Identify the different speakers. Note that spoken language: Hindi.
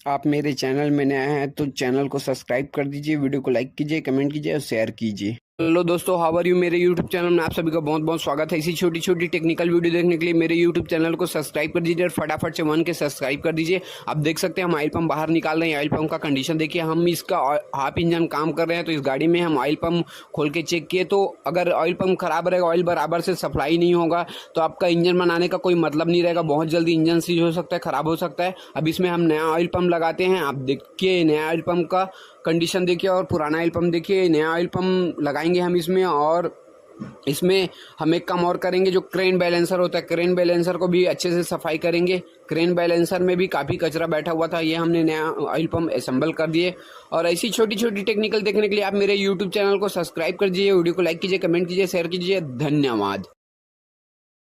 Speaker 1: आप मेरे चैनल में नए हैं तो चैनल को सब्सक्राइब कर दीजिए, वीडियो को लाइक कीजिए, कमेंट कीजिए और शेयर कीजिए। हेलो दोस्तों, हाउ आर यू। मेरे यूट्यूब चैनल में आप सभी का बहुत बहुत स्वागत है। इसी छोटी छोटी टेक्निकल वीडियो देखने के लिए मेरे यूट्यूब चैनल को सब्सक्राइब कर दीजिए और फटाफट से 1 के सब्सक्राइब कर दीजिए। आप देख सकते हैं हम ऑयल पंप बाहर निकाल रहे हैं। ऑयल पंप का कंडीशन देखिए, हम इसका हाफ इंजन काम कर रहे हैं तो इस गाड़ी में हम ऑयल पंप खोल के चेक किए तो अगर ऑयल पंप खराब रहेगा, ऑयल बराबर से सप्लाई नहीं होगा तो आपका इंजन बनाने का कोई मतलब नहीं रहेगा। बहुत जल्दी इंजन सीज हो सकता है, खराब हो सकता है। अब इसमें हम नया ऑयल पंप लगाते हैं। आप देखिए नया ऑयल पंप का कंडीशन देखिए और पुराना ऑयल पंप देखिए। नया ऑयल पंप लगाएंगे हम इसमें और इसमें हम एक काम और करेंगे, जो क्रेन बैलेंसर होता है, क्रेन बैलेंसर को भी अच्छे से सफाई करेंगे। क्रेन बैलेंसर में भी काफ़ी कचरा बैठा हुआ था, ये हमने नया ऑयल पंप असेंबल कर दिए। और ऐसी छोटी छोटी टेक्निकल देखने के लिए आप मेरे यूट्यूब चैनल को सब्सक्राइब कर दीजिए, वीडियो को लाइक कीजिए, कमेंट कीजिए, शेयर कीजिए। धन्यवाद।